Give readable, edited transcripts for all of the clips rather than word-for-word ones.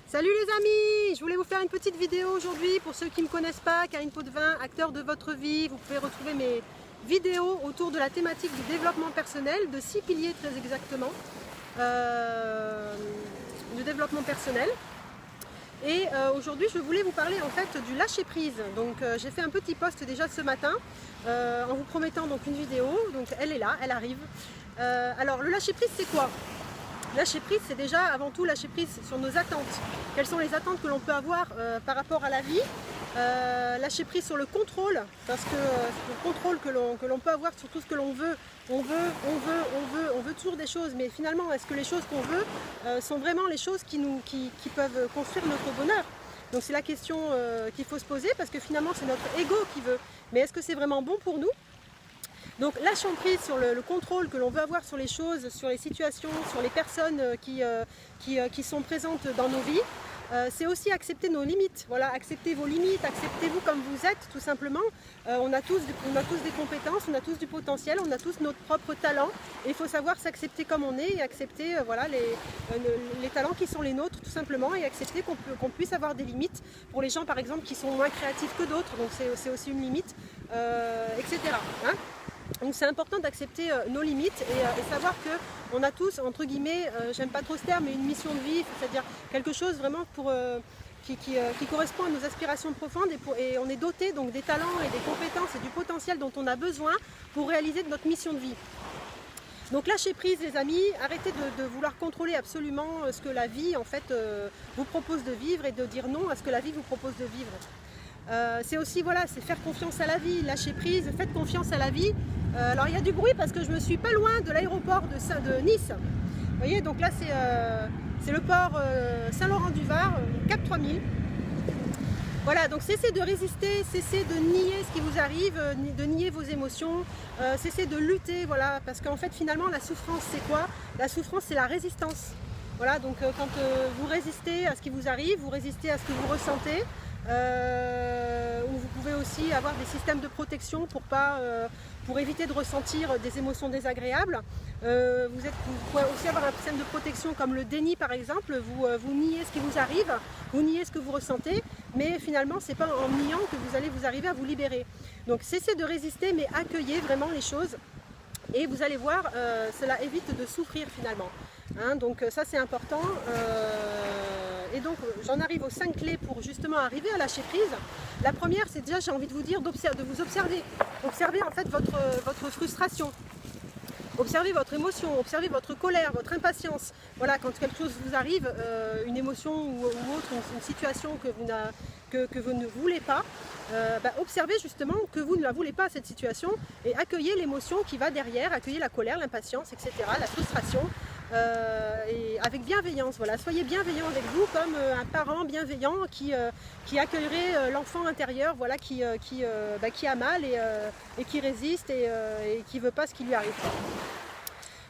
Salut les amis, je voulais vous faire une petite vidéo aujourd'hui pour ceux qui ne me connaissent pas. Karine Potvin, acteur de votre vie. Vous pouvez retrouver mes vidéos autour de la thématique du développement personnel, de 6 piliers très exactement, du développement personnel. Et aujourd'hui je voulais vous parler en fait du lâcher prise. Donc j'ai fait un petit post déjà ce matin en vous promettant donc une vidéo. Donc elle est là, elle arrive. Alors le lâcher prise c'est quoi? Lâcher prise, c'est déjà avant tout lâcher prise sur nos attentes. Quelles sont les attentes que l'on peut avoir par rapport à la vie? Lâcher prise sur le contrôle, parce que c'est le contrôle que l'on peut avoir sur tout ce que l'on veut. On veut toujours des choses, mais finalement, est-ce que les choses qu'on veut sont vraiment les choses qui peuvent construire notre bonheur? Donc c'est la question qu'il faut se poser, parce que finalement, c'est notre ego qui veut. Mais est-ce que c'est vraiment bon pour nous? Donc lâchons prise sur le contrôle que l'on veut avoir sur les choses, sur les situations, sur les personnes qui sont présentes dans nos vies. C'est aussi accepter nos limites, voilà, acceptez vos limites, acceptez-vous comme vous êtes tout simplement. On a tous des compétences, on a tous du potentiel, on a tous notre propre talent et il faut savoir s'accepter comme on est et accepter voilà, les talents qui sont les nôtres tout simplement et accepter qu'on puisse avoir des limites pour les gens par exemple qui sont moins créatifs que d'autres, donc c'est aussi une limite, etc. Hein. Donc c'est important d'accepter nos limites et savoir qu'on a tous, entre guillemets, j'aime pas trop ce terme, mais une mission de vie, c'est-à-dire quelque chose vraiment qui correspond à nos aspirations profondes et on est doté donc des talents et des compétences et du potentiel dont on a besoin pour réaliser notre mission de vie. Donc lâchez prise les amis, arrêtez de vouloir contrôler absolument ce que la vie en fait vous propose de vivre et de dire non à ce que la vie vous propose de vivre. C'est aussi voilà, c'est faire confiance à la vie, lâcher prise, faites confiance à la vie. Alors il y a du bruit parce que je me suis pas loin de l'aéroport de Nice. Vous voyez, donc là c'est le port Saint-Laurent-du-Var, Cap 3000. Voilà, donc cessez de résister, cessez de nier ce qui vous arrive, de nier vos émotions, cessez de lutter, voilà, parce qu'en fait finalement la souffrance c'est quoi? La souffrance c'est la résistance. Voilà, donc quand vous résistez à ce qui vous arrive, vous résistez à ce que vous ressentez. Où vous pouvez aussi avoir des systèmes de protection pour éviter de ressentir des émotions désagréables. Vous pouvez aussi avoir un système de protection comme le déni par exemple, vous niez ce qui vous arrive, vous niez ce que vous ressentez, mais finalement c'est pas en niant que vous allez vous arriver à vous libérer. Donc cessez de résister mais accueillez vraiment les choses et vous allez voir, cela évite de souffrir finalement. Hein, donc ça c'est important. Et donc j'en arrive aux 5 clés pour justement arriver à lâcher prise. La première c'est déjà, j'ai envie de vous dire, de vous observer. Observez en fait votre frustration. Observez votre émotion, observez votre colère, votre impatience. Voilà, quand quelque chose vous arrive, une émotion ou autre, une situation que vous ne voulez pas, observez justement que vous ne la voulez pas cette situation et accueillez l'émotion qui va derrière, accueillez la colère, l'impatience, etc., la frustration. Et avec bienveillance, voilà, soyez bienveillant avec vous comme un parent bienveillant qui accueillerait l'enfant intérieur, voilà, qui a mal et qui résiste et qui ne veut pas ce qui lui arrive.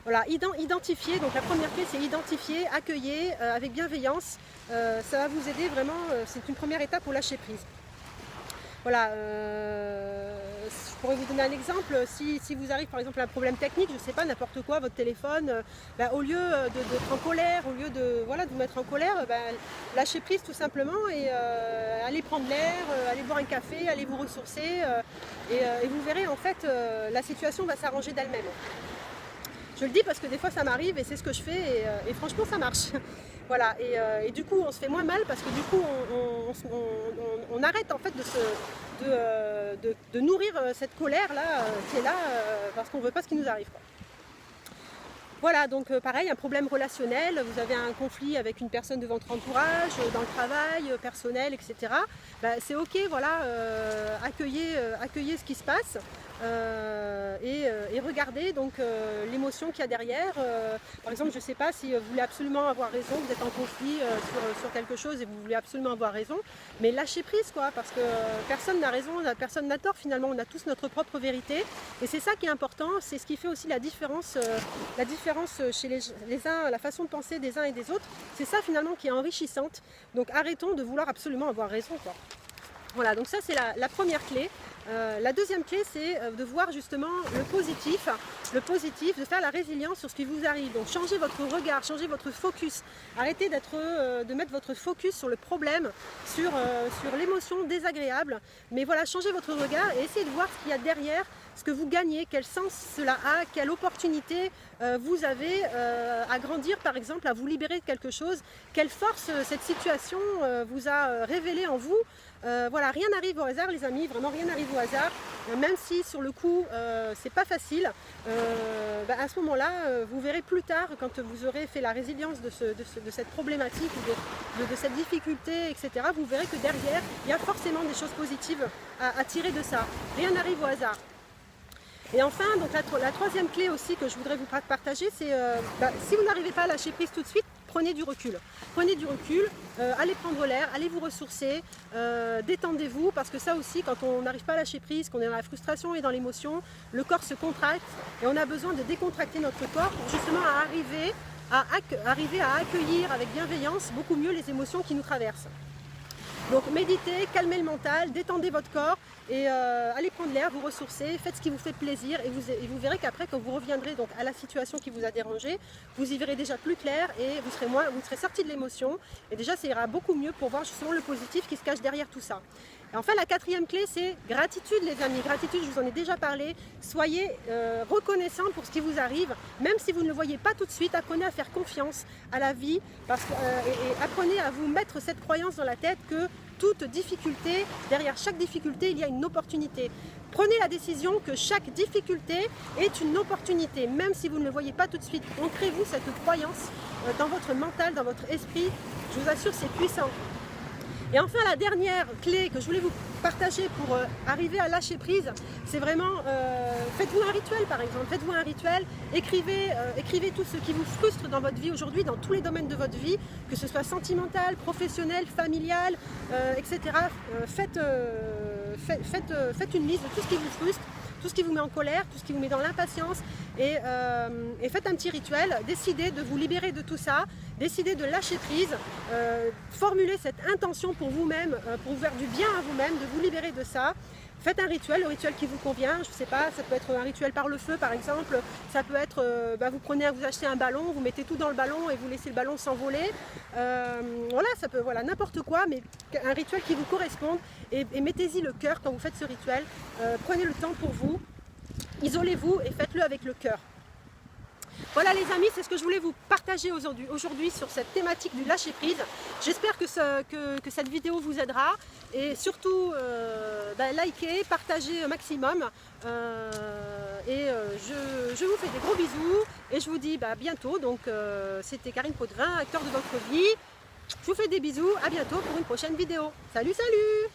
Voilà, identifier, donc la première clé c'est identifier, accueillir avec bienveillance, ça va vous aider vraiment, c'est une première étape pour lâcher prise. Voilà, je pourrais vous donner un exemple, si vous arrive par exemple un problème technique, je ne sais pas, n'importe quoi, votre téléphone, au lieu d'être en colère, au lieu de vous mettre en colère, lâchez prise tout simplement et allez prendre l'air, allez boire un café, allez vous ressourcer et vous verrez en fait la situation va s'arranger d'elle-même. Je le dis parce que des fois ça m'arrive et c'est ce que je fais et franchement ça marche. Voilà, et du coup on se fait moins mal parce que du coup on arrête en fait de nourrir cette colère là qui est là parce qu'on ne veut pas ce qui nous arrive, quoi. Voilà, donc pareil, un problème relationnel, vous avez un conflit avec une personne de votre entourage, dans le travail, personnel, etc. C'est ok, voilà, accueillez ce qui se passe et regardez donc l'émotion qu'il y a derrière. Par exemple, je ne sais pas si vous voulez absolument avoir raison, vous êtes en conflit sur quelque chose et vous voulez absolument avoir raison, mais lâchez prise quoi, parce que personne n'a raison, personne n'a tort finalement, on a tous notre propre vérité et c'est ça qui est important, c'est ce qui fait aussi la différence chez les uns, la façon de penser des uns et des autres, c'est ça finalement qui est enrichissante. Donc arrêtons de vouloir absolument avoir raison, quoi. Voilà, donc ça c'est la première clé. La deuxième clé c'est de voir justement le positif le positif, de faire la résilience sur ce qui vous arrive. Donc changez votre regard, changez votre focus. Arrêtez de mettre votre focus sur le problème, sur l'émotion désagréable. Mais voilà, changez votre regard et essayez de voir ce qu'il y a derrière, ce que vous gagnez, quel sens cela a, quelle opportunité vous avez à grandir par exemple, à vous libérer de quelque chose, quelle force cette situation vous a révélé en vous. Voilà, rien n'arrive au hasard les amis, vraiment rien n'arrive au hasard, même si sur le coup c'est pas facile, à ce moment-là vous verrez plus tard quand vous aurez fait la résilience de cette problématique ou de cette difficulté, etc. Vous verrez que derrière il y a forcément des choses positives à tirer de ça, rien n'arrive au hasard. Et enfin, donc la troisième clé aussi que je voudrais vous partager, c'est si vous n'arrivez pas à lâcher prise tout de suite, prenez du recul. Prenez du recul, allez prendre l'air, allez vous ressourcer, détendez-vous, parce que ça aussi, quand on n'arrive pas à lâcher prise, qu'on est dans la frustration et dans l'émotion, le corps se contracte et on a besoin de décontracter notre corps pour justement arriver à accueillir avec bienveillance beaucoup mieux les émotions qui nous traversent. Donc méditez, calmez le mental, détendez votre corps et allez prendre l'air, vous ressourcer, faites ce qui vous fait plaisir et vous verrez qu'après quand vous reviendrez donc à la situation qui vous a dérangé, vous y verrez déjà plus clair et vous serez sorti de l'émotion et déjà ça ira beaucoup mieux pour voir justement le positif qui se cache derrière tout ça. Et enfin la quatrième clé c'est gratitude les amis, gratitude je vous en ai déjà parlé, soyez reconnaissants pour ce qui vous arrive, même si vous ne le voyez pas tout de suite, apprenez à faire confiance à la vie et apprenez à vous mettre cette croyance dans la tête que toute difficulté, derrière chaque difficulté, il y a une opportunité. Prenez la décision que chaque difficulté est une opportunité, même si vous ne le voyez pas tout de suite. Ancrez-vous cette croyance dans votre mental, dans votre esprit. Je vous assure, c'est puissant. Et enfin, la dernière clé que je voulais vous partager pour arriver à lâcher prise, c'est vraiment, faites-vous un rituel par exemple, faites-vous un rituel, écrivez tout ce qui vous frustre dans votre vie aujourd'hui, dans tous les domaines de votre vie, que ce soit sentimental, professionnel, familial, etc. Faites une liste de tout ce qui vous frustre, tout ce qui vous met en colère, tout ce qui vous met dans l'impatience et faites un petit rituel, décidez de vous libérer de tout ça, décidez de lâcher prise, formulez cette intention pour vous-même, pour vous faire du bien à vous-même, de vous libérer de ça. Faites un rituel, le rituel qui vous convient, je ne sais pas, ça peut être un rituel par le feu par exemple, ça peut être, vous achetez un ballon, vous mettez tout dans le ballon et vous laissez le ballon s'envoler, voilà, ça peut, voilà, n'importe quoi, mais un rituel qui vous corresponde et mettez-y le cœur quand vous faites ce rituel, prenez le temps pour vous, isolez-vous et faites-le avec le cœur. Voilà les amis, c'est ce que je voulais vous partager aujourd'hui sur cette thématique du lâcher prise. J'espère que cette vidéo vous aidera et surtout likez, partagez au maximum je vous fais des gros bisous et je vous dis à bientôt. Donc c'était Karine Potvin, acteur de votre vie. Je vous fais des bisous, à bientôt pour une prochaine vidéo. Salut, salut!